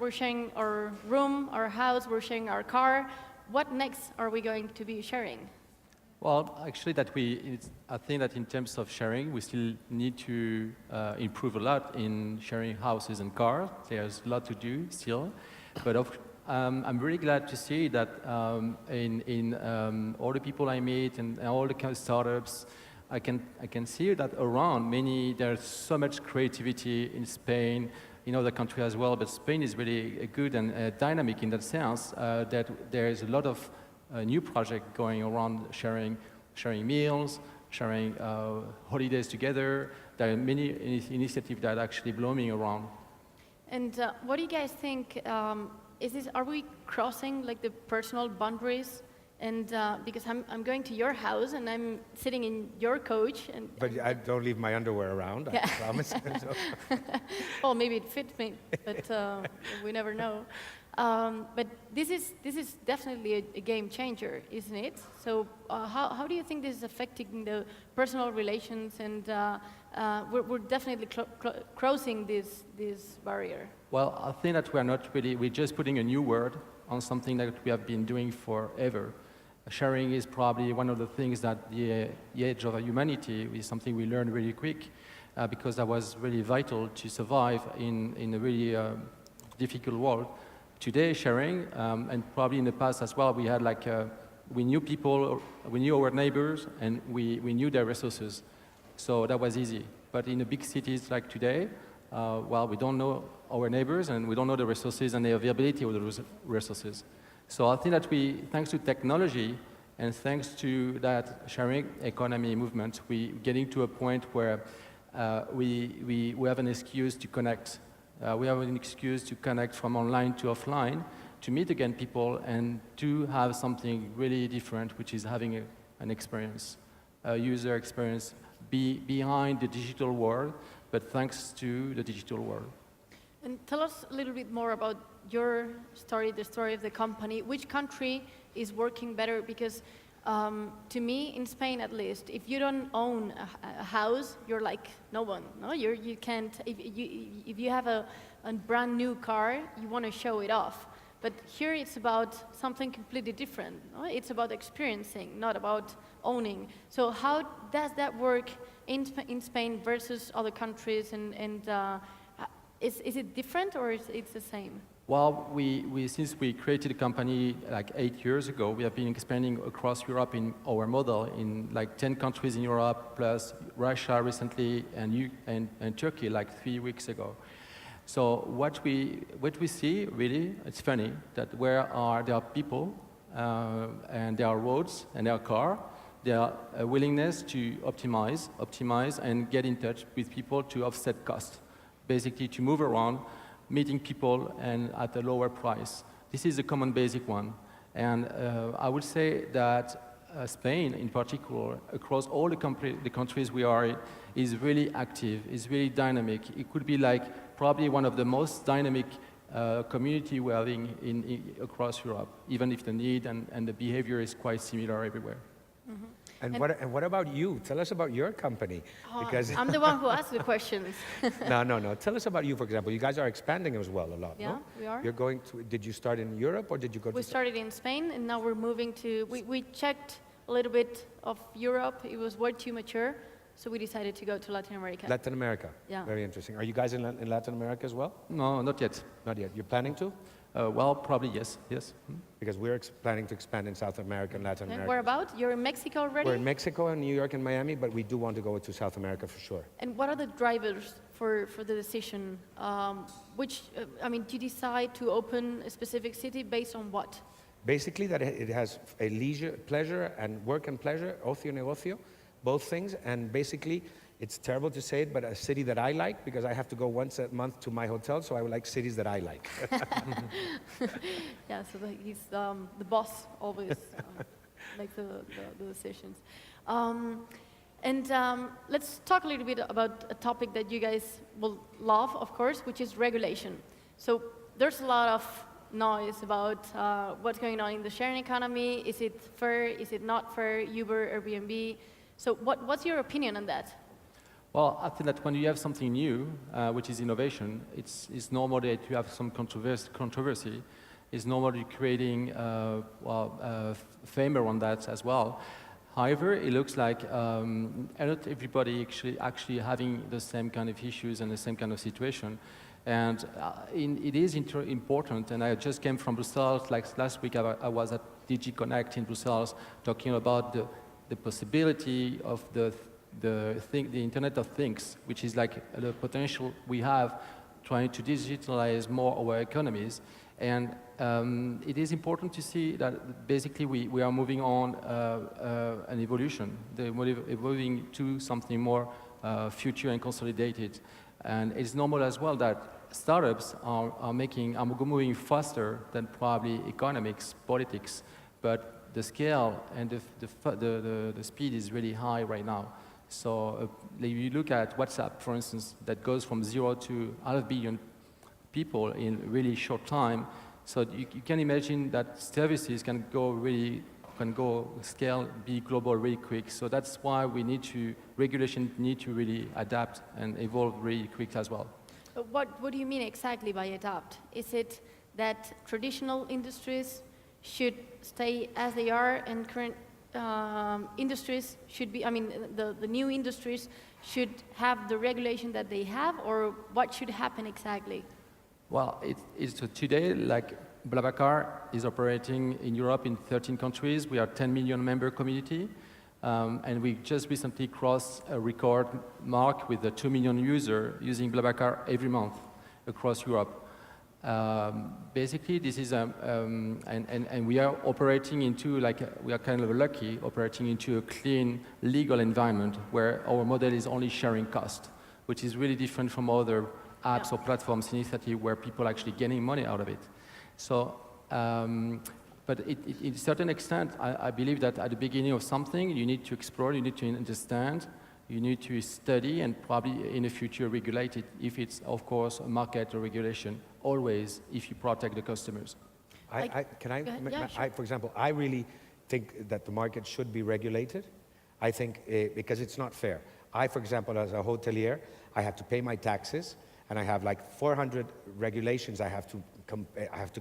we're sharing our room, our house, we're sharing our car. What next are we going to be sharing? Well, actually, I think that in terms of sharing, we still need to improve a lot in sharing houses and cars. There's a lot to do still, but I'm really glad to see that in all the people I meet and all the kind of startups, I can see that around there's so much creativity in Spain, in other countries as well. But Spain is really good and dynamic in that sense that there is a lot of new project going around sharing meals, sharing holidays together. There are many initiatives that are actually blooming around. And what do you guys think? Are we crossing like the personal boundaries? And because I'm going to your house and I'm sitting in your coach. But I don't leave my underwear around, I promise. Well, maybe it fits me, but we never know. But this is definitely a game changer, isn't it? So how do you think this is affecting the personal relations? And we're definitely crossing this barrier. Well, I think that we're just putting a new word on something that we have been doing forever. Sharing is probably one of the things that the age of humanity is something we learned really quick because that was really vital to survive in a really difficult world. Today, sharing, and probably in the past as well, we had we knew people, we knew our neighbors, and we knew their resources. So that was easy. But in the big cities like today, well, we don't know our neighbors, and we don't know the resources and the availability of the resources. So I think that thanks to technology and thanks to that sharing economy movement, we're getting to a point where we have an excuse to connect. We have an excuse to connect from online to offline, to meet again people and to have something really different, which is having an experience, a user experience behind the digital world, but thanks to the digital world. And tell us a little bit more about your story, the story of the company. Which country is working better? Because to me, in Spain at least, if you don't own a house, you're like no one. No, you can't. If you have a brand new car, you want to show it off. But here it's about something completely different. No? It's about experiencing, not about owning. So how does that work in Spain versus other countries? And is it different or is it the same? Well, since we created the company like 8 years ago, we have been expanding across Europe in our model in like 10 countries in Europe, plus Russia recently and Turkey like 3 weeks ago. So what we see really, it's funny that there are people and there are roads and there are cars, there are a willingness to optimize and get in touch with people to offset cost, basically to move around, meeting people and at a lower price. This is a common basic one. And I would say that Spain in particular, across all the countries we are in, is really active, is really dynamic. It could be like probably one of the most dynamic community we're having across Europe, even if the need and the behavior is quite similar everywhere. Mm-hmm. And what about you? Tell us about your company. Because I'm the one who asked the questions. No. Tell us about you, for example. You guys are expanding as well a lot, yeah, no? we are. You're going to, did you start in Europe or did you go to... We started in Spain and now we're moving to, we checked a little bit of Europe. It was way too mature, so we decided to go to Latin America. Latin America? Yeah. Very interesting. Are you guys in Latin America as well? No, not yet. Not yet. You're planning to? Well, probably yes. Because we're planning to expand in South America and Latin America. Where about? You're in Mexico already? We're in Mexico and New York and Miami, but we do want to go to South America for sure. And what are the drivers for the decision? Do you decide to open a specific city based on what? Basically that it has a leisure, pleasure and work and pleasure, ocio negocio, both things, and basically it's terrible to say it, but a city that I like, because I have to go once a month to my hotel, so I would like cities that I like. Yeah, so he's the boss always makes the decisions. Let's talk a little bit about a topic that you guys will love, of course, which is regulation. So there's a lot of noise about what's going on in the sharing economy. Is it fair? Is it not fair? Uber, Airbnb. So what's your opinion on that? Well, I think that when you have something new, which is innovation, it's normal that you have some controversy. It's normal you're creating fame around that as well. However, it looks like not everybody actually having the same kind of issues and the same kind of situation. And it is important, and I just came from Brussels, like last week I was at DG Connect in Brussels talking about the possibility of the Internet of Things, which is like the potential we have trying to digitalize more our economies. And it is important to see that basically we are moving on an evolution. They're evolving to something more future and consolidated. And it's normal as well that startups are moving faster than probably economics, politics, but the scale and the speed is really high right now. So if you look at WhatsApp, for instance, that goes from 0 to 500 million people in really short time. So you can imagine that services can go scale, be global really quick. So that's why regulation need to really adapt and evolve really quick as well. What do you mean exactly by adapt? Is it that traditional industries should stay as they are and current industries should be, the new industries should have the regulation that they have, or what should happen exactly? Well, today, like BlaBlaCar is operating in Europe in 13 countries. We are 10 million member community, and we just recently crossed a record mark with the 2 million users using BlaBlaCar every month across Europe. Basically, this is and we are operating into we are kind of lucky operating into a clean legal environment where our model is only sharing cost, which is really different from other apps or platforms initiative where people are actually getting money out of it. So, but in a certain extent, I believe that at the beginning of something, you need to explore, you need to understand, you need to study, and probably in the future regulate it if it's, of course, a market or regulation, always if you protect the customers. For example, I really think that the market should be regulated. I think because it's not fair. For example, as a hotelier, I have to pay my taxes, and I have like 400 regulations I have to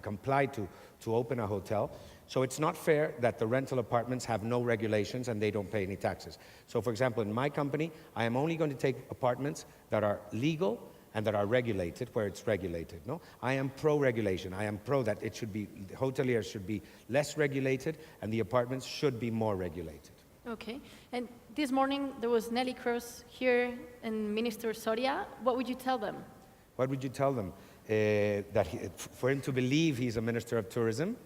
comply to open a hotel. So it's not fair that the rental apartments have no regulations and they don't pay any taxes. So for example, in my company, I am only going to take apartments that are legal and that are regulated where it's regulated. No, I am pro-regulation. I am pro that it should be, the hoteliers should be less regulated and the apartments should be more regulated. Okay, and this morning there was Nelly Cruz here and Minister Soria. What would you tell them? What would you tell them? For him to believe he's a Minister of Tourism.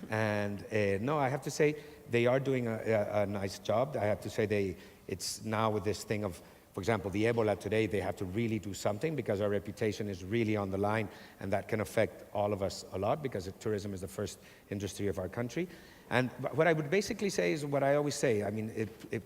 And no, I have to say they are doing a nice job. I have to say it's now with this thing of, for example, the Ebola today, they have to really do something because our reputation is really on the line, and that can affect all of us a lot because tourism is the first industry of our country. And what I would basically say is what I always say. I mean,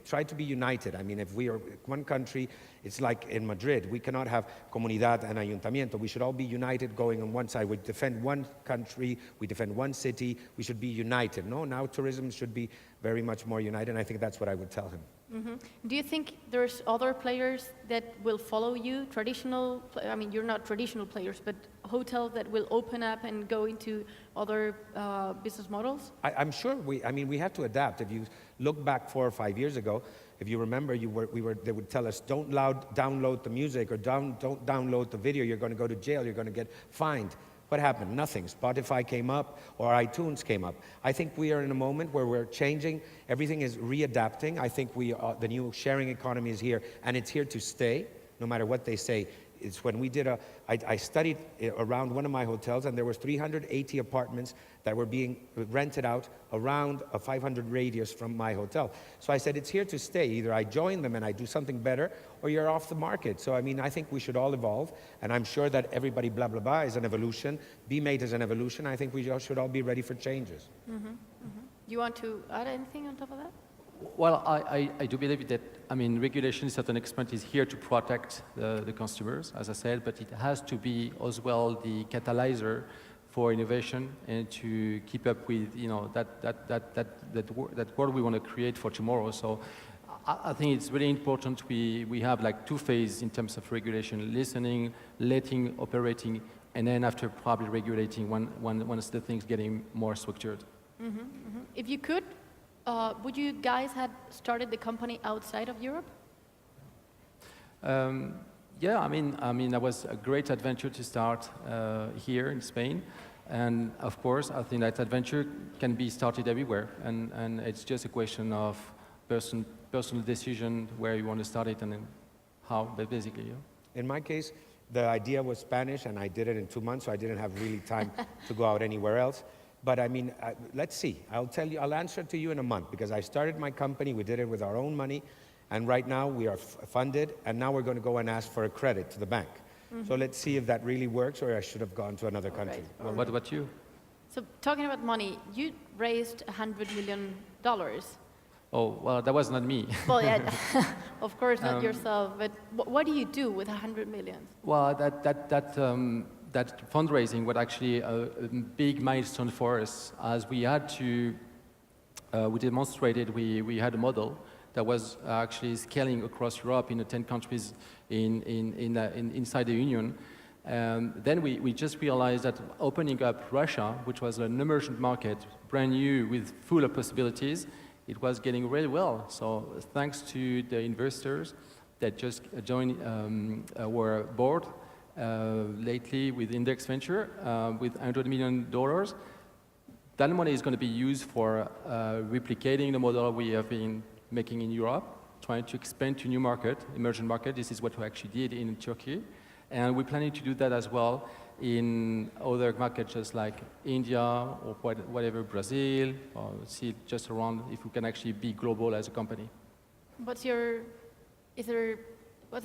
try to be united. I mean, if we are one country, it's like in Madrid. We cannot have comunidad and ayuntamiento. We should all be united going on one side. We defend one country, we defend one city. We should be united. No, now tourism should be very much more united, and I think that's what I would tell him. Mm-hmm. Do you think there's other players that will follow you? Traditional, you're not traditional players, but hotels that will open up and go into other business models? I'm sure we have to adapt. If you look back 4 or 5 years ago, if you remember, they would tell us, don't download the music or don't download the video, you're going to go to jail, you're going to get fined. What happened? Nothing. Spotify came up or iTunes came up. I think we are in a moment where we're changing. Everything is readapting. I think the new sharing economy is here, and it's here to stay, no matter what they say. It's when we did I studied around one of my hotels, and there was 380 apartments that were being rented out around a 500 radius from my hotel. So I said, it's here to stay. Either I join them and I do something better, or you're off the market. So I think we should all evolve, and I'm sure that everybody, blah, blah, blah, is an evolution. BMate is an evolution. I think we should all be ready for changes. Mm-hmm. Mm-hmm. You want to add anything on top of that? Well, I do believe that, regulation to a certain extent is here to protect the consumers, as I said, but it has to be as well the catalyzer for innovation and to keep up with, that world we want to create for tomorrow. So I think it's really important we have like two phases in terms of regulation: listening, letting, operating, and then after probably regulating once the things getting more structured. If you could, would you guys have started the company outside of Europe? Yeah, I mean, that was a great adventure to start here in Spain, and of course, I think that adventure can be started everywhere, and it's just a question of personal decision where you want to start it and then how, but basically. Yeah. In my case, the idea was Spanish, and I did it in 2 months, so I didn't have really time to go out anywhere else. But I mean, let's see. I'll answer to you in a month, because I started my company, we did it with our own money, and right now we are funded, and now we're going to go and ask for a credit to the bank. So let's see if that really works, or I should have gone to another country. Right. Well, what about you? So talking about money, you raised $100 million. Oh, well, that was not me. Well, yeah, of course not yourself, but what do you do with 100 million? Well, that fundraising was actually a big milestone for us, as we had to, we demonstrated, we had a model that was actually scaling across Europe in the 10 countries inside the Union. Then we just realized that opening up Russia, which was an emergent market, brand new with full of possibilities, it was getting really well. So thanks to the investors that just joined our board lately with Index Venture with $100 million, that money is going to be used for replicating the model we have been making in Europe, trying to expand to new market, emerging market. This is what we actually did in Turkey. And we're planning to do that as well in other markets, just like India or whatever, Brazil, or see just around if we can actually be global as a company. What's the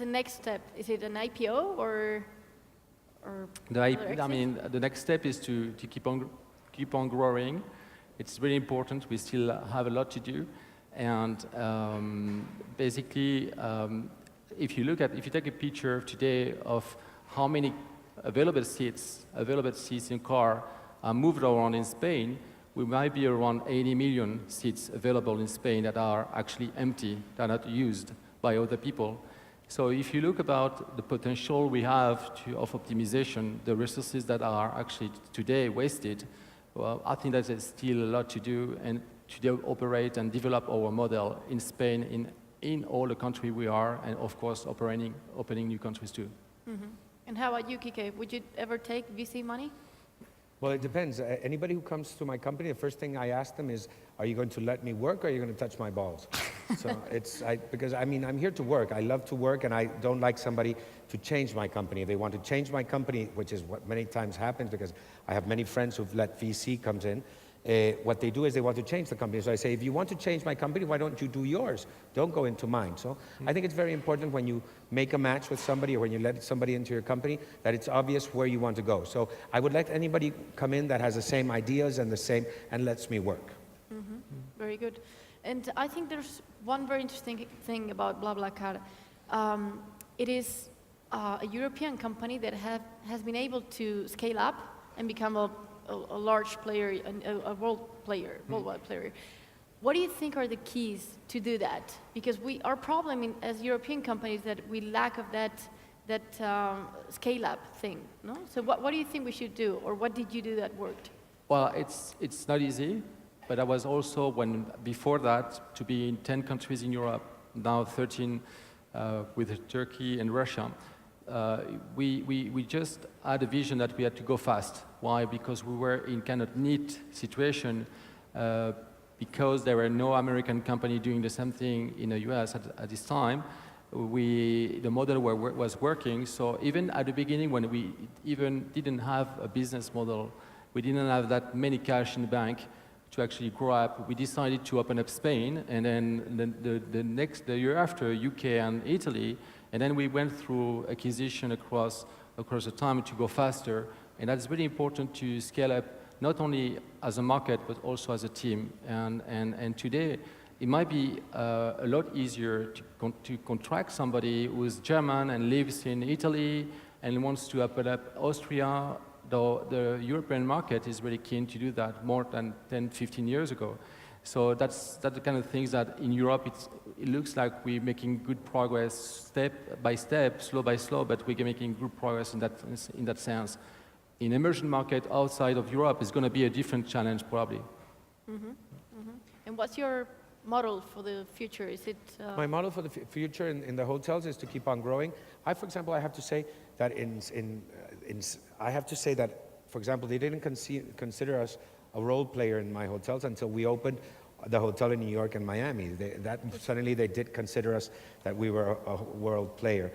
next step? Is it an IPO or the next step is to keep on growing. It's really important. We still have a lot to do, and basically, if you take a picture today of how many available seats in car are moved around in Spain, we might be around 80 million seats available in Spain that are actually empty, that are not used by other people. So if you look about the potential we have of optimization, the resources that are actually today wasted, well, I think that there's still a lot to do and to operate and develop our model in Spain, in all the countries we are, and of course opening new countries too. Mm-hmm. And how about you, Kike? Would you ever take VC money? Well, it depends. Anybody who comes to my company, the first thing I ask them is, are you going to let me work, or are you going to touch my balls? So because I mean, I'm here to work. I love to work, and I don't like somebody to change my company. If they want to change my company, which is what many times happens, because I have many friends who've let VC comes in, what they do is they want to change the company. So I say, if you want to change my company, why don't you do yours? Don't go into mine. So I think it's very important when you make a match with somebody, or when you let somebody into your company, that it's obvious where you want to go. So I would let anybody come in that has the same ideas and lets me work. Mm-hmm. Very good. And I think there's one very interesting thing about BlaBlaCar. It is a European company that has been able to scale up and become a large player, a worldwide player. What do you think are the keys to do that? Because our problem as European companies that we lack of that scale-up thing. No? So what do you think we should do, or what did you do that worked? Well, it's not easy, but I was also before that to be in 10 countries in Europe, now 13 with Turkey and Russia. We just had a vision that we had to go fast. Why? Because we were in kind of neat situation because there were no American company doing the same thing in the US at this time. The model was working, so even at the beginning when we even didn't have a business model, we didn't have that many cash in the bank to actually grow up, we decided to open up Spain, and then the year after, UK and Italy, and then we went through acquisition across the time to go faster, and that's really important to scale up, not only as a market, but also as a team. And today, it might be a lot easier to contract somebody who is German and lives in Italy and wants to open up Austria, though the European market is really keen to do that more than 10, 15 years ago. So that's the kind of things that in Europe it looks like we're making good progress step by step, slow by slow, but we're making good progress in that sense. In emerging market outside of Europe, it's going to be a different challenge probably. And what's your model for the future? Is it... My model for the future in the hotels is to keep on growing. For example, I have to say that for example, they didn't consider us a role player in my hotels until we opened the hotel in New York and Miami. Suddenly they did consider us that we were a world player.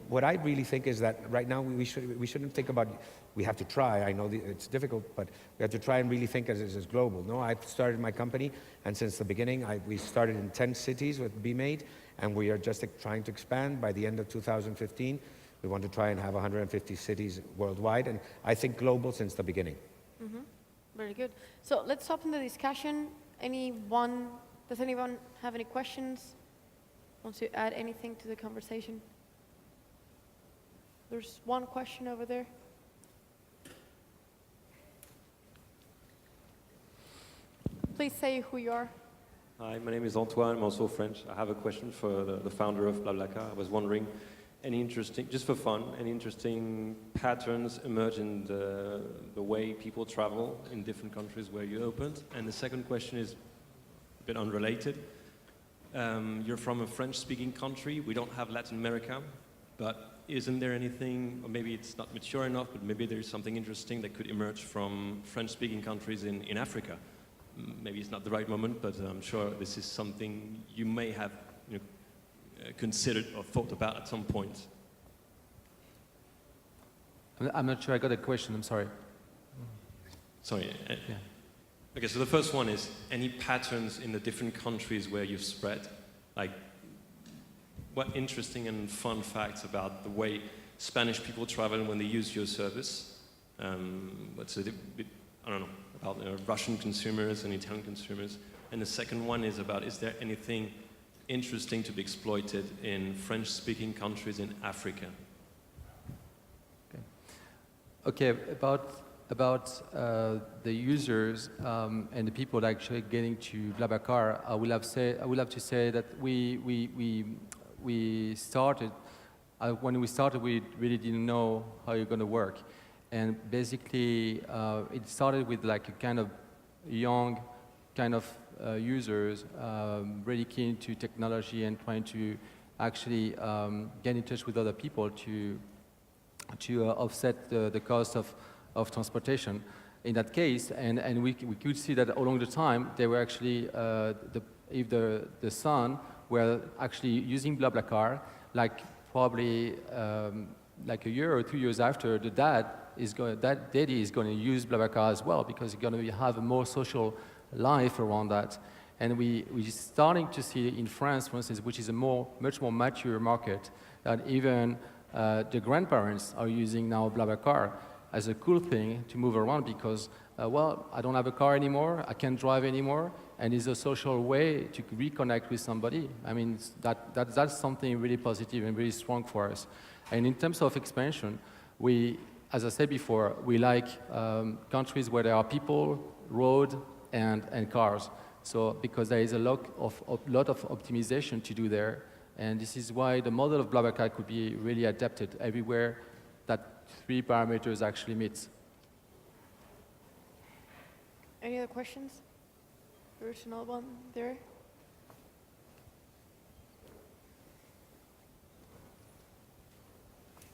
What I really think is that right now we shouldn't think about, we have to try, I know it's difficult, but we have to try and really think as global. No, I've started my company, and since the beginning, we started in 10 cities with Be Made, and we are just trying to expand. By the end of 2015, we want to try and have 150 cities worldwide, and I think global since the beginning. Very good. So let's open the discussion. Does anyone have any questions? Want to add anything to the conversation? There's one question over there. Please say who you are. Hi, my name is Antoine. I'm also French. I have a question for the founder of BlaBlaCar. I was wondering, just for fun, any interesting patterns emerge in the way people travel in different countries where you opened? And the second question is a bit unrelated. You're from a French-speaking country. We don't have Latin America, but isn't there anything, or maybe it's not mature enough, but maybe there's something interesting that could emerge from French-speaking countries in Africa? Maybe it's not the right moment, but I'm sure this is something you may have considered or thought about at some point. I'm not sure I got the question, I'm sorry. Sorry. Yeah. Okay, so the first one is, any patterns in the different countries where you've spread? Like, what interesting and fun facts about the way Spanish people travel when they use your service? What's a bit, I don't know, about Russian consumers and Italian consumers? And the second one is about, is there anything interesting to be exploited in French-speaking countries in Africa? Okay, about the users and the people actually getting to BlaBlaCar, I will have to say that we started, when we started, we really didn't know how you're going to work. And basically, it started with like a kind of young kind of users, really keen to technology and trying to actually get in touch with other people to offset the cost of transportation. In that case, and we could see that along the time, they were actually, if the son were actually using BlaBlaCar, like probably like a year or 2 years after, the daddy is going to use BlaBlaCar as well, because he's going to have a more social life around that. And we're starting to see in France, for instance, which is a much more mature market, that even the grandparents are using now BlaBlaCar as a cool thing to move around because, well, I don't have a car anymore, I can't drive anymore, and it's a social way to reconnect with somebody. I mean, that's something really positive and really strong for us. And in terms of expansion, as I said before, we like countries where there are people, road, and cars. So because there is a lot of optimization to do there, and this is why the model of BlaBlaCar could be really adapted everywhere that 3 parameters actually meet. Any other questions? There's another one there.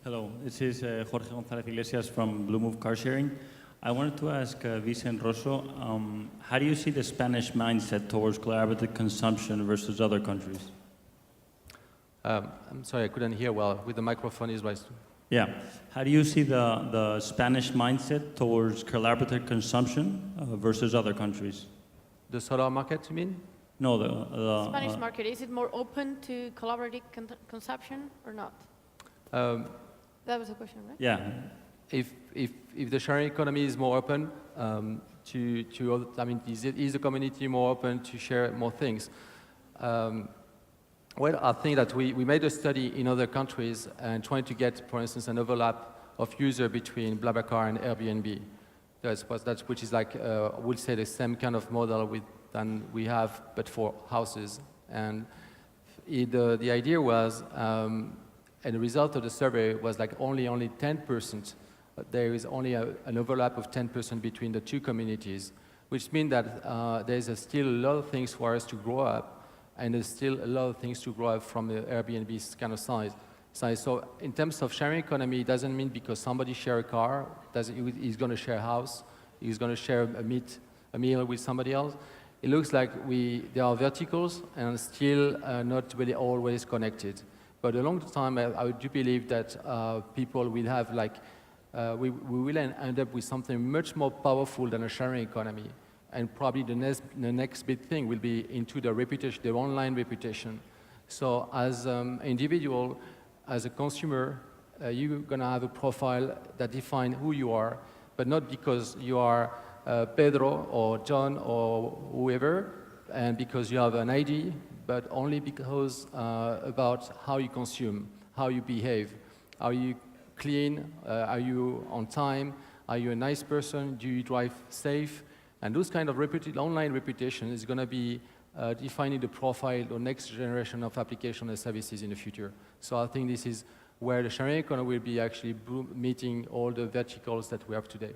Hello, this is Jorge González Iglesias from Blue Move Car Sharing. I wanted to ask Vicente Rosso, how do you see the Spanish mindset towards collaborative consumption versus other countries? I'm sorry, I couldn't hear well. With the microphone is right. Yeah. How do you see the Spanish mindset towards collaborative consumption versus other countries? The solar market, you mean? No, the Spanish market, is it more open to collaborative consumption or not? That was the question, right? Yeah. If the sharing economy is more open I mean, is the community more open to share more things? Well, I think that we made a study in other countries and trying to get, for instance, an overlap of user between BlaBlaCar and Airbnb. Which is like, I would say, the same kind of model than we have, but for houses. And the idea was, and the result of the survey was like only 10%. There is only an overlap of 10% between the two communities, which means that there's still a lot of things for us to grow up, and there's still a lot of things to grow up from the Airbnb's kind of size. So in terms of sharing economy, it doesn't mean because somebody share a car, he's going to share a house, he's going to share a meal with somebody else. It looks like there are verticals and still not really always connected. But along the time, I do believe that people will have we will end up with something much more powerful than a sharing economy. And probably the next big thing will be into the reputation, the online reputation. So as an individual, as a consumer, you're going to have a profile that defines who you are, but not because you are Pedro or John or whoever, and because you have an ID, but only because about how you consume, how you behave, are you clean, are you on time, are you a nice person, do you drive safe, and those kind of online reputation is going to be defining the profile or next generation of application and services in the future. So I think this is where the sharing economy will be actually meeting all the verticals that we have today.